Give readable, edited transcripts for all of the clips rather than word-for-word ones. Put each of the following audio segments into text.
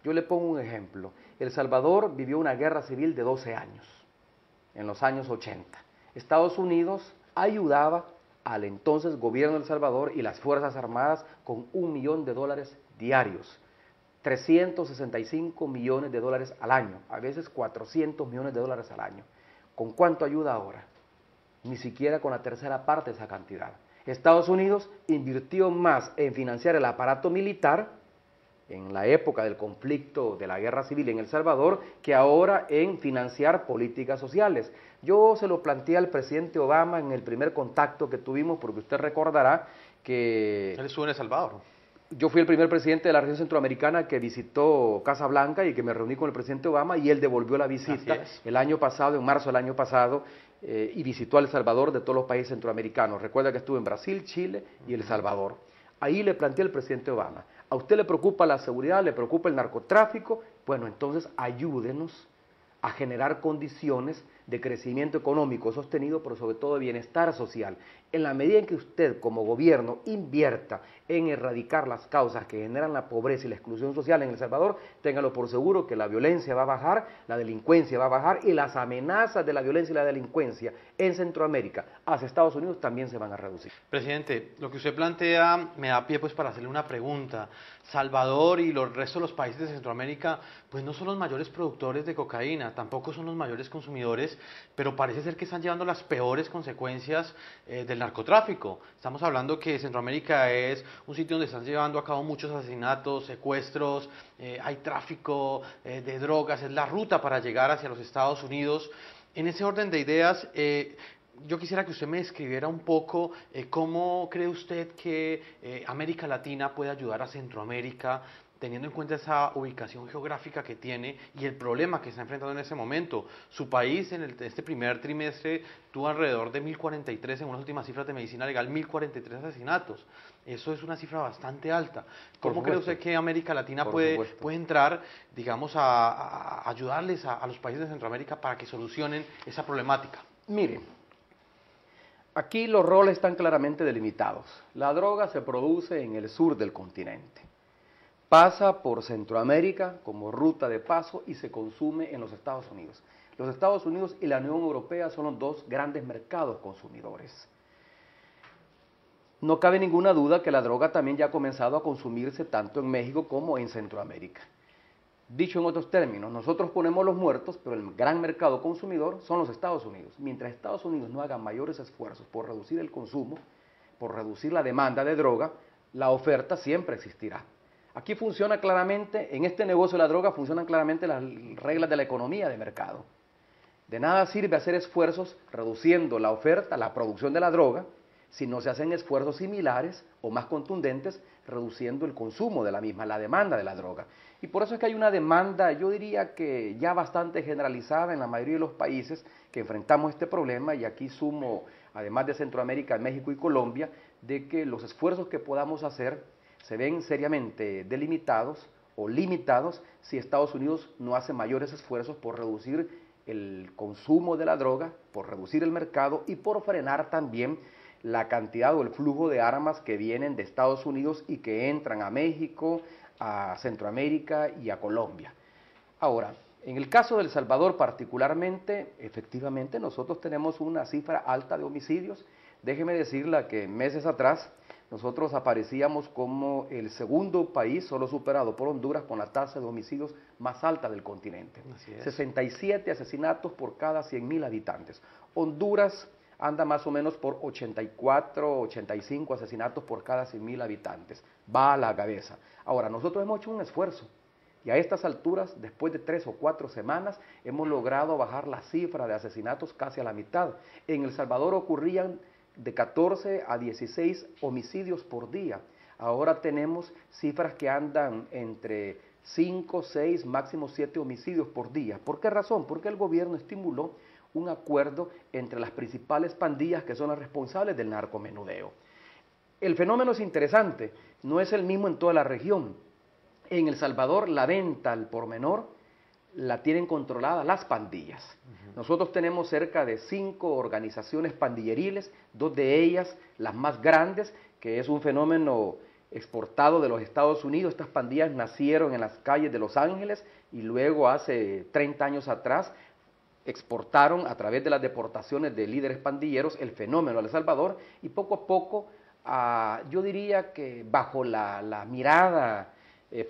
Yo le pongo un ejemplo. El Salvador vivió una guerra civil de 12 años, en los años 80. Estados Unidos ayudaba al entonces gobierno de El Salvador y las Fuerzas Armadas con $1 millón diarios, 365 millones de dólares al año, a veces 400 millones de dólares al año. ¿Con cuánto ayuda ahora? Ni siquiera con la tercera parte de esa cantidad. Estados Unidos invirtió más en financiar el aparato militar en la época del conflicto de la guerra civil en El Salvador que ahora en financiar políticas sociales. Yo se lo planteé al presidente Obama en el primer contacto que tuvimos, porque usted recordará que Él estuvo en El Salvador. yo fui el primer presidente de la región centroamericana que visitó Casa Blanca y que me reuní con el presidente Obama, y él devolvió la visita el año pasado, en marzo del año pasado, y visitó a El Salvador de todos los países centroamericanos. Recuerda que estuvo en Brasil, Chile y El Salvador. Ahí le planteé al presidente Obama: ¿a usted le preocupa la seguridad, le preocupa el narcotráfico? Bueno, entonces ayúdenos a generar condiciones de crecimiento económico sostenido, pero sobre todo de bienestar social. En la medida en que usted como gobierno invierta en erradicar las causas que generan la pobreza y la exclusión social en El Salvador, téngalo por seguro que la violencia va a bajar, la delincuencia va a bajar, y las amenazas de la violencia y la delincuencia en Centroamérica hacia Estados Unidos también se van a reducir. Presidente, lo que usted plantea me da pie pues para hacerle una pregunta. Salvador y los restos de los países de Centroamérica pues no son los mayores productores de cocaína, tampoco son los mayores consumidores, pero parece ser que están llevando las peores consecuencias del narcotráfico. Estamos hablando que Centroamérica es un sitio donde están llevando a cabo muchos asesinatos, secuestros, hay tráfico de drogas, es la ruta para llegar hacia los Estados Unidos. En ese orden de ideas, yo quisiera que usted me describiera un poco cómo cree usted que América Latina puede ayudar a Centroamérica, teniendo en cuenta esa ubicación geográfica que tiene y el problema que está enfrentando en ese momento. Su país en este primer trimestre tuvo alrededor de 1043, en unas últimas cifras de medicina legal, 1043 asesinatos. Eso es una cifra bastante alta. ¿Cómo cree usted que América Latina puede entrar, digamos, a ayudarles a los países de Centroamérica para que solucionen esa problemática? Mire, aquí los roles están claramente delimitados. La droga se produce en el sur del continente, pasa por Centroamérica como ruta de paso y se consume en los Estados Unidos. Los Estados Unidos y la Unión Europea son los dos grandes mercados consumidores. No cabe ninguna duda que la droga también ya ha comenzado a consumirse tanto en México como en Centroamérica. Dicho en otros términos, nosotros ponemos los muertos, pero el gran mercado consumidor son los Estados Unidos. Mientras Estados Unidos no haga mayores esfuerzos por reducir el consumo, por reducir la demanda de droga, la oferta siempre existirá. Aquí funciona claramente, en este negocio de la droga funcionan claramente las reglas de la economía de mercado. De nada sirve hacer esfuerzos reduciendo la oferta, la producción de la droga, si no se hacen esfuerzos similares o más contundentes reduciendo el consumo de la misma, la demanda de la droga. Y por eso es que hay una demanda, yo diría que ya bastante generalizada en la mayoría de los países que enfrentamos este problema, y aquí sumo, además de Centroamérica, México y Colombia, de que los esfuerzos que podamos hacer se ven seriamente delimitados o limitados si Estados Unidos no hace mayores esfuerzos por reducir el consumo de la droga, por reducir el mercado y por frenar también la cantidad o el flujo de armas que vienen de Estados Unidos y que entran a México, a Centroamérica y a Colombia. Ahora, en el caso de El Salvador particularmente, efectivamente nosotros tenemos una cifra alta de homicidios. Déjeme decirle que meses atrás nosotros aparecíamos como el segundo país, solo superado por Honduras, con la tasa de homicidios más alta del continente. 67 asesinatos por cada 100.000 habitantes. Honduras anda más o menos por 84, 85 asesinatos por cada 100.000 habitantes. Va a la cabeza. Ahora, nosotros hemos hecho un esfuerzo y a estas alturas, después de 3 o 4 semanas, hemos logrado bajar la cifra de asesinatos casi a la mitad. En El Salvador ocurrían de 14 a 16 homicidios por día. Ahora tenemos cifras que andan entre 5, 6, máximo 7 homicidios por día. ¿Por qué razón? Porque el gobierno estimuló un acuerdo entre las principales pandillas que son las responsables del narcomenudeo. El fenómeno es interesante, no es el mismo en toda la región. En El Salvador la venta al por menor la tienen controlada las pandillas. Nosotros tenemos cerca de 5 organizaciones pandilleriles, 2 de ellas las más grandes, que es un fenómeno exportado de los Estados Unidos. Estas pandillas nacieron en las calles de Los Ángeles y luego hace 30 años atrás exportaron a través de las deportaciones de líderes pandilleros el fenómeno a El Salvador y poco a poco, yo diría que bajo la mirada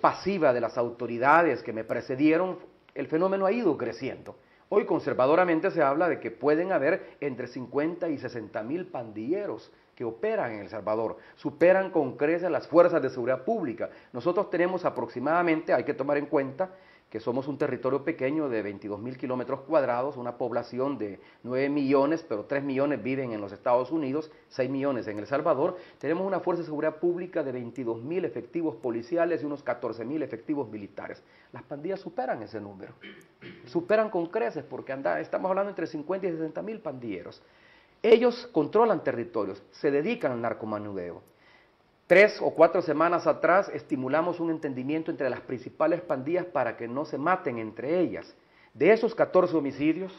pasiva de las autoridades que me precedieron, el fenómeno ha ido creciendo. Hoy conservadoramente se habla de que pueden haber entre 50 y 60 mil pandilleros que operan en El Salvador, superan con creces las fuerzas de seguridad pública. Nosotros tenemos aproximadamente, hay que tomar en cuenta, que somos un territorio pequeño de 22.000 kilómetros cuadrados, una población de 9 millones, pero 3 millones viven en los Estados Unidos, 6 millones en El Salvador. Tenemos una fuerza de seguridad pública de 22.000 efectivos policiales y unos 14.000 efectivos militares. Las pandillas superan ese número, superan con creces, porque estamos hablando entre 50 y 60.000 pandilleros. Ellos controlan territorios, se dedican al narcomenudeo. 3 o 4 semanas atrás estimulamos un entendimiento entre las principales pandillas para que no se maten entre ellas. De esos 14 homicidios,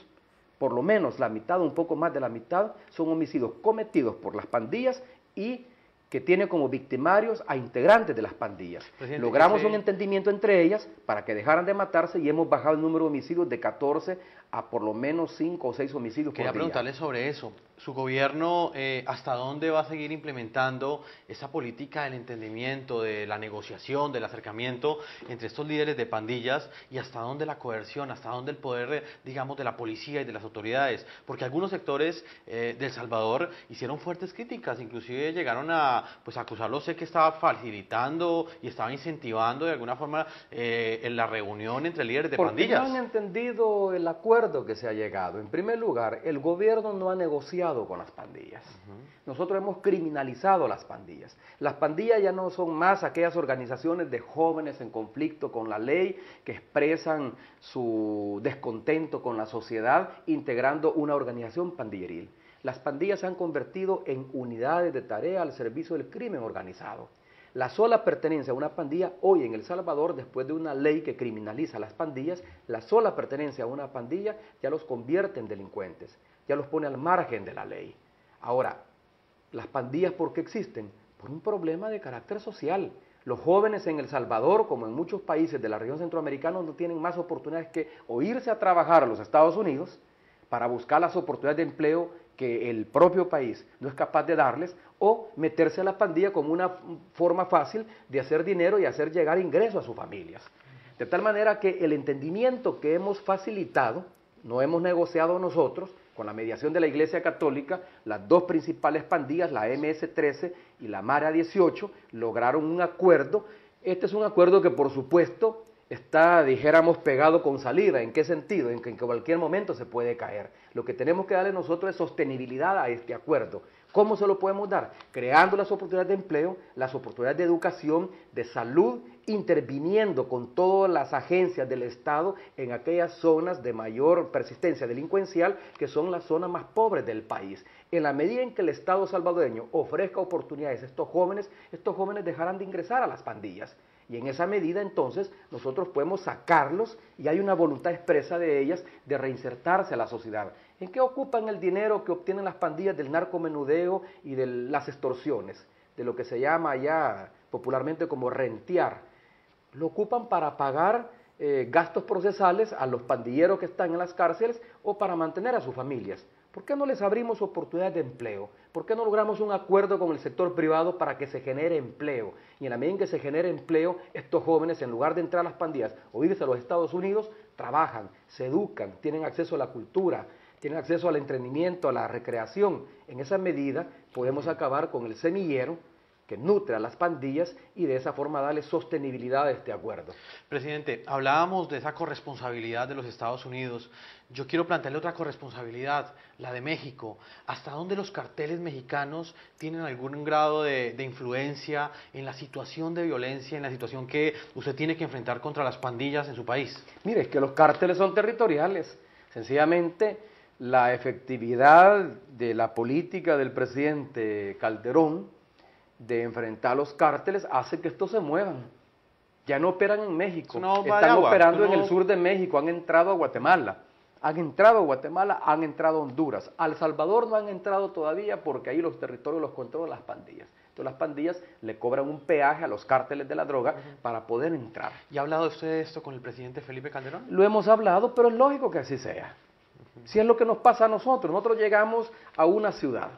por lo menos la mitad, un poco más de la mitad, son homicidios cometidos por las pandillas y que tienen como victimarios a integrantes de las pandillas. Presidente, logramos un entendimiento entre ellas para que dejaran de matarse y hemos bajado el número de homicidios de 14 a por lo menos 5 o 6 homicidios por día. Quería preguntarle sobre eso. ¿Su gobierno hasta dónde va a seguir implementando esa política del entendimiento, de la negociación, del acercamiento entre estos líderes de pandillas y hasta dónde la coerción, hasta dónde el poder, digamos, de la policía y de las autoridades? Porque algunos sectores de El Salvador hicieron fuertes críticas, inclusive llegaron a acusarlo, sé que estaba facilitando y estaba incentivando de alguna forma en la reunión entre líderes de pandillas. Porque no han entendido el acuerdo que se ha llegado. En primer lugar, el gobierno no ha negociado con las pandillas. Nosotros hemos criminalizado las pandillas. Las pandillas ya no son más aquellas organizaciones de jóvenes en conflicto con la ley que expresan su descontento con la sociedad integrando una organización pandilleril. Las pandillas se han convertido en unidades de tarea al servicio del crimen organizado. La sola pertenencia a una pandilla hoy en El Salvador, después de una ley que criminaliza a las pandillas, la sola pertenencia a una pandilla ya los convierte en delincuentes, ya los pone al margen de la ley. Ahora, ¿las pandillas por qué existen? Por un problema de carácter social. Los jóvenes en El Salvador, como en muchos países de la región centroamericana, no tienen más oportunidades que o irse a trabajar a los Estados Unidos para buscar las oportunidades de empleo que el propio país no es capaz de darles, o meterse a la pandilla como una forma fácil de hacer dinero y hacer llegar ingresos a sus familias. De tal manera que el entendimiento que hemos facilitado, no hemos negociado nosotros, con la mediación de la Iglesia Católica, las dos principales pandillas, la MS-13 y la Mara 18, lograron un acuerdo. Este es un acuerdo que por supuesto está, dijéramos, pegado con salida. ¿En qué sentido? En que en cualquier momento se puede caer. Lo que tenemos que darle nosotros es sostenibilidad a este acuerdo. ¿Cómo se lo podemos dar? Creando las oportunidades de empleo, las oportunidades de educación, de salud, interviniendo con todas las agencias del Estado en aquellas zonas de mayor persistencia delincuencial, que son las zonas más pobres del país. En la medida en que el Estado salvadoreño ofrezca oportunidades a estos jóvenes dejarán de ingresar a las pandillas. Y en esa medida entonces nosotros podemos sacarlos y hay una voluntad expresa de ellas de reinsertarse a la sociedad. ¿En qué ocupan el dinero que obtienen las pandillas del narcomenudeo y de las extorsiones? De lo que se llama ya popularmente como rentear. Lo ocupan para pagar gastos procesales a los pandilleros que están en las cárceles o para mantener a sus familias. ¿Por qué no les abrimos oportunidades de empleo? ¿Por qué no logramos un acuerdo con el sector privado para que se genere empleo? Y en la medida en que se genere empleo, estos jóvenes, en lugar de entrar a las pandillas o irse a los Estados Unidos, trabajan, se educan, tienen acceso a la cultura, tienen acceso al entretenimiento, a la recreación. En esa medida podemos acabar con el semillero que nutre a las pandillas y de esa forma darle sostenibilidad a este acuerdo. Presidente, hablábamos de esa corresponsabilidad de los Estados Unidos. Yo quiero plantearle otra corresponsabilidad, la de México. ¿Hasta dónde los carteles mexicanos tienen algún grado de influencia en la situación de violencia, en la situación que usted tiene que enfrentar contra las pandillas en su país? Mire, es que los cárteles son territoriales. Sencillamente, la efectividad de la política del presidente Calderón de enfrentar los cárteles hace que estos se muevan. Ya no operan en México, están operando en el sur de México, han entrado a Guatemala, han entrado a Honduras. A El Salvador no han entrado todavía porque ahí los territorios los controlan las pandillas. Entonces las pandillas le cobran un peaje a los cárteles de la droga para poder entrar. ¿Y ha hablado usted de esto con el presidente Felipe Calderón? Lo hemos hablado, pero es lógico que así sea. Si es lo que nos pasa a nosotros. Nosotros llegamos a una ciudad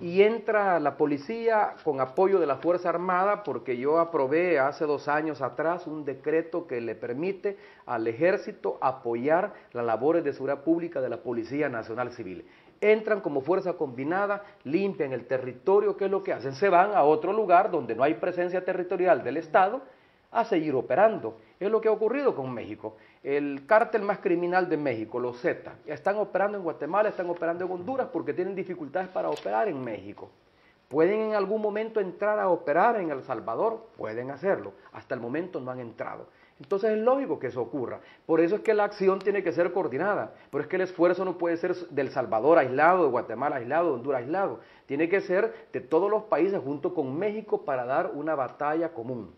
y entra la policía con apoyo de la Fuerza Armada, porque yo aprobé hace 2 años atrás un decreto que le permite al Ejército apoyar las labores de seguridad pública de la Policía Nacional Civil. Entran como fuerza combinada, limpian el territorio. ¿Qué es lo que hacen? Se van a otro lugar donde no hay presencia territorial del Estado a seguir operando. Es lo que ha ocurrido con México. El cártel más criminal de México, los Zetas, están operando en Guatemala, están operando en Honduras porque tienen dificultades para operar en México. ¿Pueden en algún momento entrar a operar en El Salvador? Pueden hacerlo. Hasta el momento no han entrado. Entonces es lógico que eso ocurra. Por eso es que la acción tiene que ser coordinada. Pero es que el esfuerzo no puede ser del Salvador aislado, de Guatemala aislado, de Honduras aislado. Tiene que ser de todos los países junto con México para dar una batalla común.